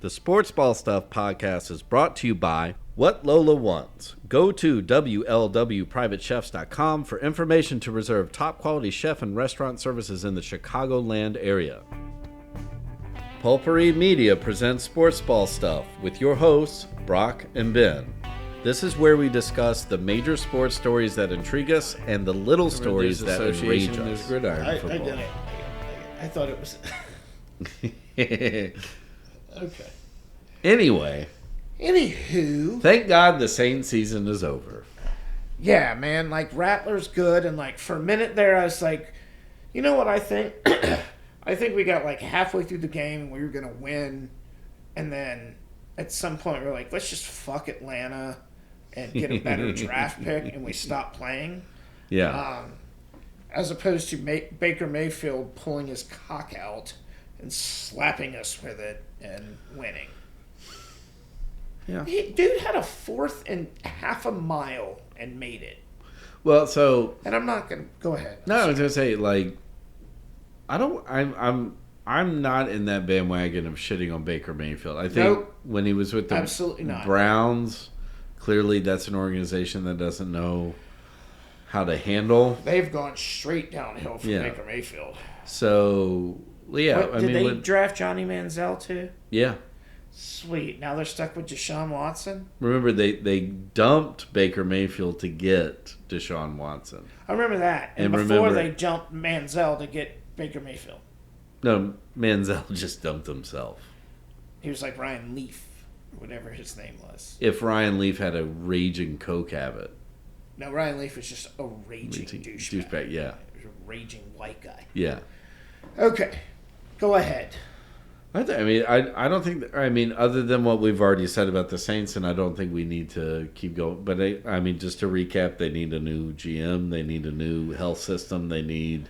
The Sports Ball Stuff podcast is brought to you by What Lola Wants. Go to WLWPrivateChefs.com for information to reserve top quality chef and restaurant services in the Chicagoland area. Pulpery Media presents Sports Ball Stuff with your hosts, Brock and Ben. This is where we discuss the major sports stories that intrigue us and the little stories that enrage us. There's gridiron football. I get it. I thought it was... Okay. Anyway. Anywho. Thank God the Saints season is over. Yeah, man. Like, Rattler's good. And, like, for a minute there, I was like, you know what I think? I think we got, like, halfway through the game and we were going to win. And then at some point, we were like, let's just fuck Atlanta and get a better draft pick. And we stopped playing. Yeah. As opposed to Baker Mayfield pulling his cock out and slapping us with it and winning. Yeah. Dude had a fourth and half a mile and made it. Well, so... And I'm not going to... Go ahead. No, I was going to say, like... I'm not in that bandwagon of shitting on Baker Mayfield. I think when he was with the absolutely not. Browns, clearly that's an organization that doesn't know how to handle. They've gone straight downhill from Baker Mayfield. So... Yeah, Did they draft Johnny Manziel too? Yeah. Sweet. Now they're stuck with Deshaun Watson? Remember, they dumped Baker Mayfield to get Deshaun Watson. I remember that. And before they jumped Manziel to get Baker Mayfield. No, Manziel just dumped himself. He was like Ryan Leaf, or whatever his name was. If Ryan Leaf had a raging coke habit. No, Ryan Leaf was just a raging douchebag. Yeah. He was a raging white guy. Yeah. Okay. Go ahead. I don't think... I mean, other than what we've already said about the Saints, and I don't think we need to keep going. But, I mean, just to recap, they need a new GM. They need a new health system. They need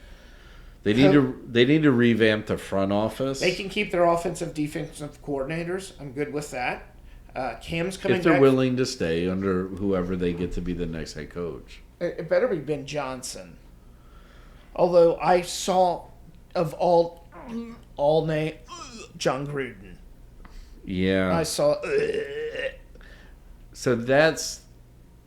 to revamp the front office. They can keep their offensive, defensive coordinators. I'm good with that. Cam's coming back. If they're willing to stay under whoever they get to be the next head coach. It better be Ben Johnson. Although I saw of all name John Gruden. Yeah. I saw. So that's.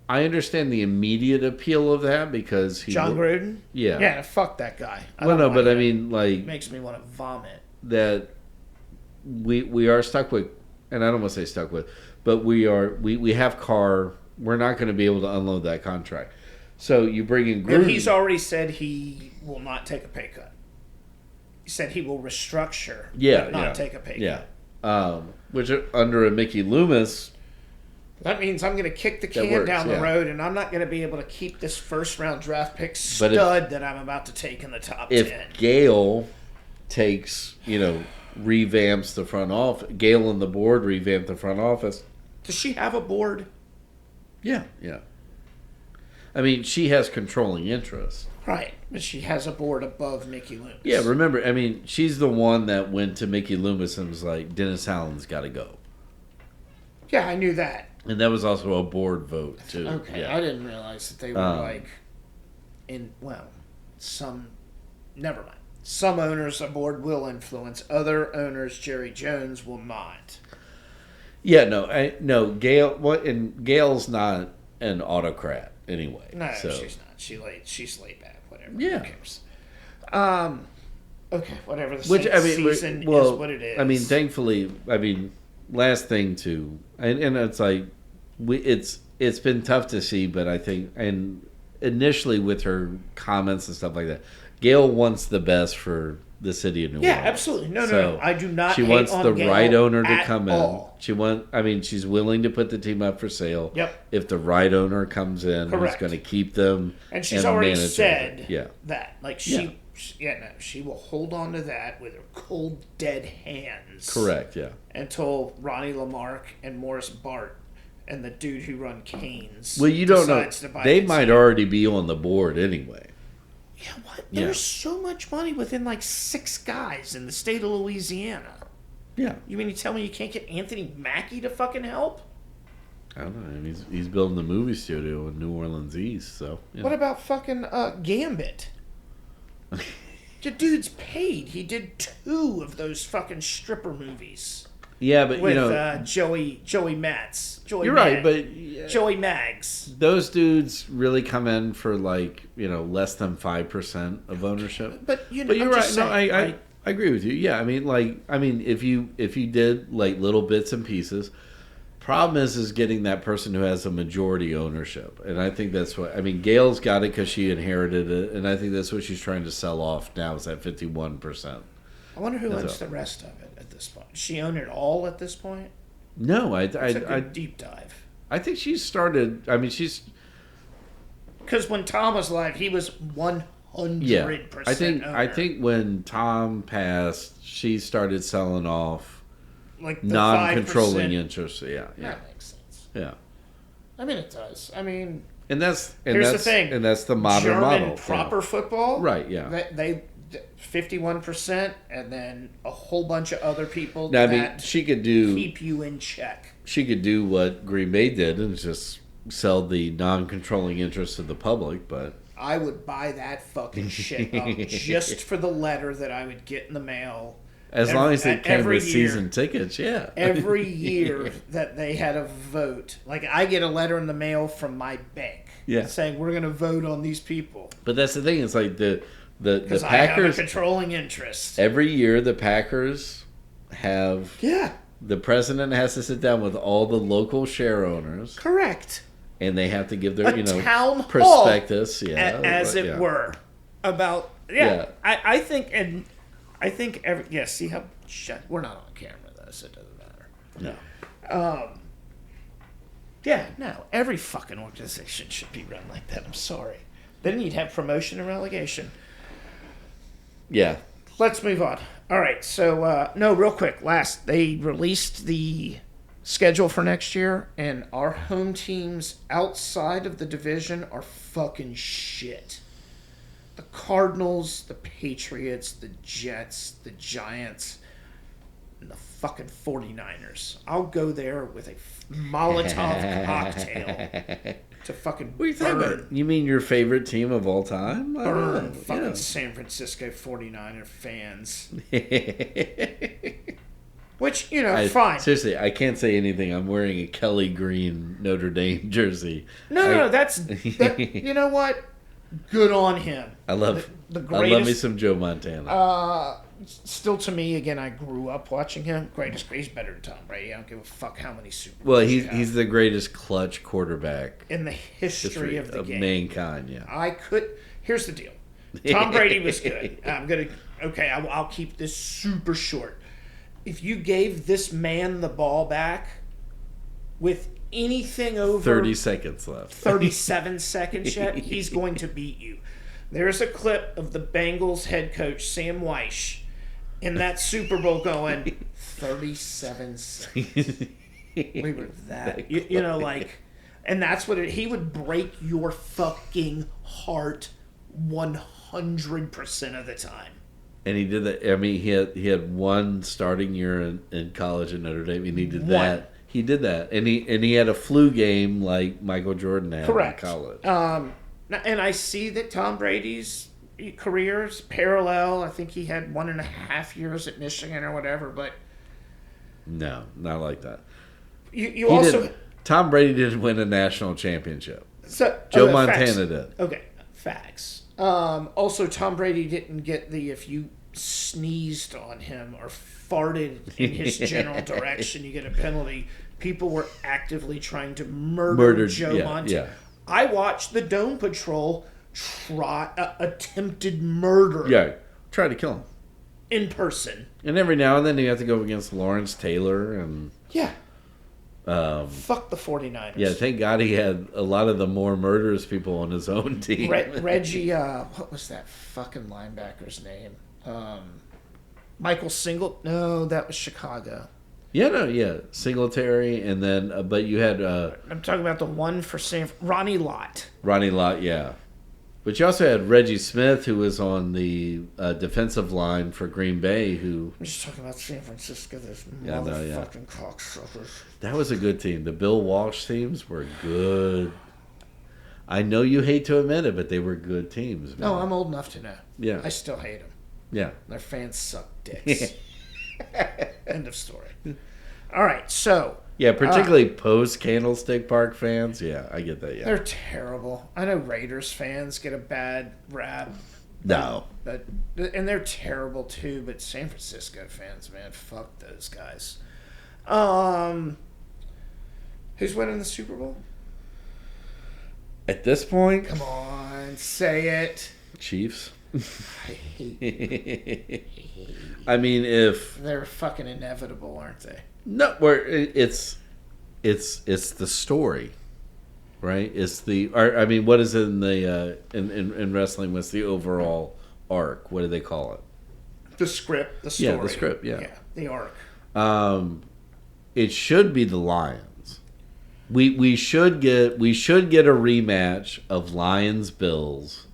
I understand the immediate appeal of that because John Gruden. Yeah. Yeah. Fuck that guy. I mean, like, it makes me want to vomit. That we are stuck with, and I don't want to say stuck with, but we have Carr. We're not going to be able to unload that contract. So you bring in Gruden. And he's already said he will not take a pay cut. He said he will restructure, but not take a pay cut. Yeah. Which under a Mickey Loomis... That means I'm going to kick the can down the road, and I'm not going to be able to keep this first-round draft pick stud that I'm about to take in the top 10. If Gale takes, revamps the front office, Gale and the board revamp the front office. Does she have a board? Yeah. I mean, she has controlling interest. Right, but she has a board above Mickey Loomis. Yeah, remember, I mean, she's the one that went to Mickey Loomis and was like, Dennis Allen's got to go. Yeah, I knew that. And that was also a board vote, too. Okay, yeah. I didn't realize that they were never mind. Some owners a board will influence. Other owners, Jerry Jones, will not. Yeah, no, Gale's not an autocrat anyway. No, so. She's not. She's laid back. Whatever. Yeah. Who cares? Okay, whatever. The season is what it is. I mean, thankfully, last thing too, and it's like it's been tough to see, but I think, and initially with her comments and stuff like that, Gale wants the best for the city of New Orleans. Yeah, absolutely. No. I do not. She wants the right owner to come all. in. She's willing to put the team up for sale. Yep. If the right owner comes in, who's going to keep them, and she's already said that. Like she will hold on to that with her cold, dead hands. Correct. Yeah. Until Ronnie Lamarck and Morris Bart and the dude who run Canes. Well, you don't know. They might already be on the board anyway. Yeah, what? There's so much money within like 6 guys in the state of Louisiana. Yeah. You mean you tell me you can't get Anthony Mackie to fucking help? I don't know. I mean, he's building the movie studio in New Orleans East, so... What about fucking Gambit? The dude's paid. He did 2 of those fucking stripper movies. Yeah, but with you know, Joey Matz. you're right. But Joey Mags. those dudes really come in for like less than 5% of ownership. But you know, But you're I'm right. just No, saying, I agree with you. Yeah, I mean, if you did like little bits and pieces, problem is getting that person who has a majority ownership, and I think that's what I mean. Gail's got it because she inherited it, and I think that's what she's trying to sell off now is that 51%. I wonder who owns the rest of it at this point. Does she own it all at this point? No, That's a good deep dive. I think she started. I mean, she's because when Tom was alive, he was 100%. I think when Tom passed, she started selling off like the non-controlling 5%. interests. Yeah, That makes sense. yeah. I mean, it does. I mean, Here's the thing, and that's the modern German model. proper football, Right? Yeah. They 51%, and then a whole bunch of other people Now, I that mean, she could do. keep you in check. She could do what Green Bay did and just sell the non-controlling interests of the public, but I would buy that fucking shit up just for the letter that I would get in the mail. as long as it came every with year. season tickets, yeah. Every year that they had a vote, like I get a letter in the mail from my bank, saying we're going to vote on these people. But that's the thing; it's like the Because I have a controlling interest. Every year, the Packers have the president has to sit down with all the local share owners, correct, and they have to give their town prospectus, as it were, about I think every see how we're not on camera though, so it doesn't matter. No. No, every fucking organization should be run like that. I'm sorry. Then you'd have promotion and relegation. Yeah. Let's move on. All right, so no, real quick. They released the schedule for next year, and our home teams outside of the division are fucking shit. The Cardinals, the Patriots, the Jets, the Giants, and the fucking 49ers. I'll go there with a Molotov cocktail to fucking What are you talking about? You mean your favorite team of all time? burn fucking San Francisco 49er fans. Which, fine. Seriously, I can't say anything. I'm wearing a Kelly Green Notre Dame jersey. No, you know what? Good on him. I love me some Joe Montana. Still, to me, again, I grew up watching him. He's better than Tom Brady. I don't give a fuck how many Super Bowls. Well, he's the greatest clutch quarterback in the history of the game. Mankind. Yeah. Here's the deal. Tom Brady was good. I'll keep this super short. If you gave this man the ball back with anything over 30 seconds left, 37 seconds yet, he's going to beat you. There's a clip of the Bengals head coach Sam Weish in that Super Bowl going 37 seconds. We were that, and that's what he would break your fucking heart 100% of the time. And he did that. I mean, he had one starting year in college at Notre Dame, and he did that. He did that, and he had a flu game like Michael Jordan had in college. And I see that Tom Brady's career's parallel. I think he had 1.5 years at Michigan or whatever, but no, not like that. Tom Brady didn't win a national championship. So Joe Montana did. Okay, facts. Also, Tom Brady didn't get if you sneezed on him or farted in his general direction, you get a penalty. People were actively trying to murder Joe Montana. Yeah. I watched the Dome Patrol attempted murder. Yeah, tried to kill him in person. And every now and then you have to go against Lawrence Taylor and fuck the 49ers. Yeah, thank God he had a lot of the more murderous people on his own team. Reggie, what was that fucking linebacker's name? Michael No, that was Chicago. Singletary, and then but you had I'm talking about the one for Ronnie Lott. Ronnie Lott, yeah. But you also had Reggie Smith, who was on the defensive line for Green Bay. I'm just talking about San Francisco. Those motherfucking cocksuckers. That was a good team. The Bill Walsh teams were good. I know you hate to admit it, but they were good teams. Man. No, I'm old enough to know. Yeah, I still hate them. Yeah, their fans suck dicks. End of story. All right, so Yeah, particularly post Candlestick Park fans. Yeah, I get that. Yeah. they're terrible. I know Raiders fans get a bad rap. No. But and they're terrible too, but San Francisco fans, man, fuck those guys. Who's winning the Super Bowl? At this point, Come on, say it. Chiefs. I hate I mean, if they're fucking inevitable, aren't they? no, where it's the story, right? It's the or, I mean, what is it in the in wrestling? What's the overall arc? What do they call it? The script, the story. Yeah, the script. Yeah, the arc. It should be the Lions. We should get a rematch of Lions Bills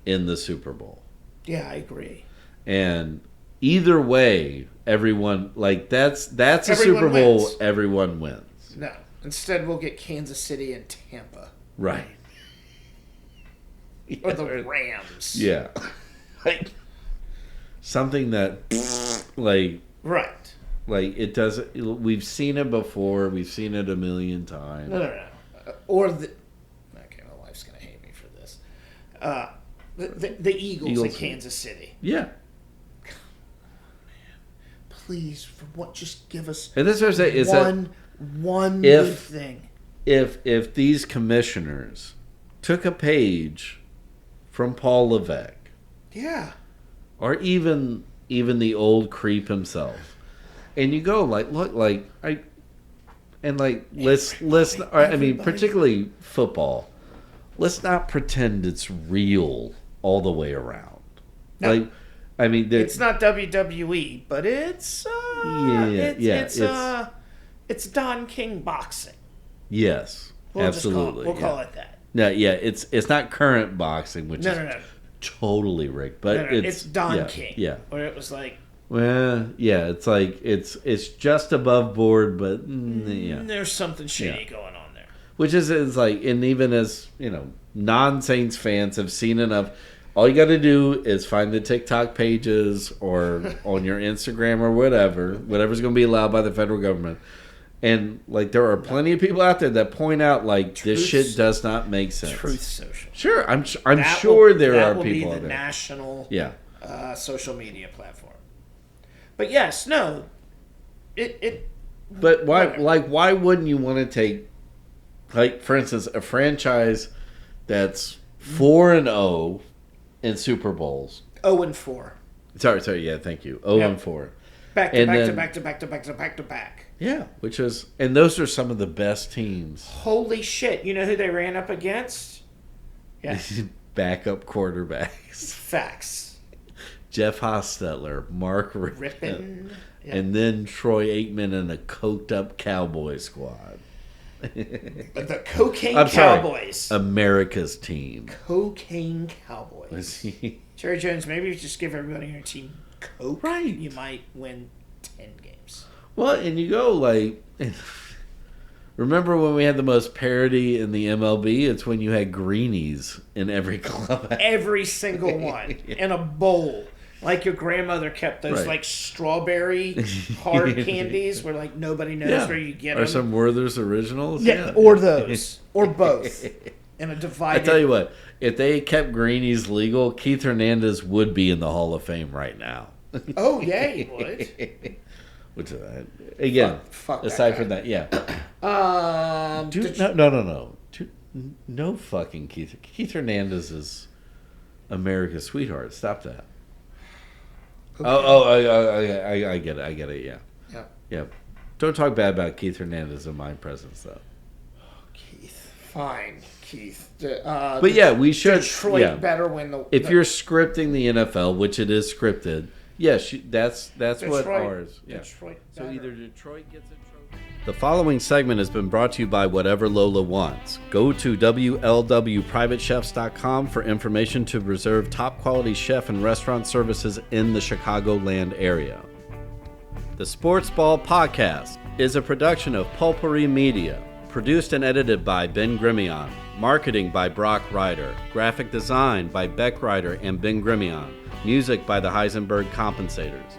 in the Super Bowl. Yeah, I agree. And either way, everyone like that's a Everyone Super Bowl. wins. Everyone wins. No, instead we'll get Kansas City and Tampa Right. or the Rams. Yeah. Like something that like Right. it doesn't. We've seen it before. We've seen it a million times. No. Or the. Okay, my wife's gonna hate me for this. The Eagles in Kansas City. Yeah. Please, for what? Just give us And this is what I'm saying, is one if- good thing. if these commissioners took a page from Paul Levesque, Yeah. or even the old creep himself, and you go like, look, like I, and like let's I mean, particularly football, let's not pretend it's real all the way around. No. Like, I mean, It's not WWE, but it's it's Don King boxing. yes, We'll absolutely, call it that. No, yeah, it's not current boxing, which is No. totally rigged, but It's Don yeah, King. Yeah. Where it was like, Well, yeah, it's like it's just above board, but yeah, there's something shady going on there. which is like, and even as non-Saints fans have seen enough. All you got to do is find the TikTok pages or on your Instagram or whatever's going to be allowed by the federal government. And like there are plenty of people out there that point out like this shit does not make sense. Truth Social. Sure, I'm sure there are people That will out be the there. national Yeah. social media platform. But yes, no, it. But why? Whatever. Like, why wouldn't you want to take, like, for instance, a franchise that's 4-0 in Super Bowls? 0-4. Sorry. Yeah, thank you. 0-4. Back to And back to then- back to back to back to back to back. Yeah, which is, and those are some of the best teams. Holy shit! You know who they ran up against? Yeah, Backup quarterbacks: facts. Jeff Hostetler, Mark Rippon, Rippin. Yeah. and then Troy Aikman and a coked-up Cowboy squad. The Cocaine I'm sorry. Cowboys. America's team. Cocaine Cowboys. Jerry Jones, maybe you just give everybody on your team coke. Right. You might win 10 games. Well, and you go like, remember when we had the most parody in the MLB? It's when you had greenies in every club. Every single one in a bowl. Like your grandmother kept those Right. like strawberry hard candies where like nobody knows where you get or them. some Werther's Originals. Yeah, or those. Or both. In a I divided. tell you what, if they kept greenies legal, Keith Hernandez would be in the Hall of Fame right now. Oh, yeah, he would. Which again, Fuck that aside guy. from that, yeah. Did No. No fucking Keith. Keith Hernandez is America's sweetheart. Stop that. Okay. I get it. Yeah. Yeah. Yeah. Don't talk bad about Keith Hernandez in my presence, though. Keith. Fine, Keith. But yeah, we should. Detroit yeah. better win the. If you're scripting the NFL, which it is scripted, yes, that's what Detroit, ours. Yeah. Detroit So better. either Detroit gets a trophy. The following segment has been brought to you by Whatever Lola Wants. Go to WLWPrivateChefs.com for information to reserve top quality chef and restaurant services in the Chicagoland area. The Sports Ball Podcast is a production of Pulpery Media, produced and edited by Ben Grimion, marketing by Brock Ryder, graphic design by Beck Ryder and Ben Grimion, music by the Heisenberg Compensators.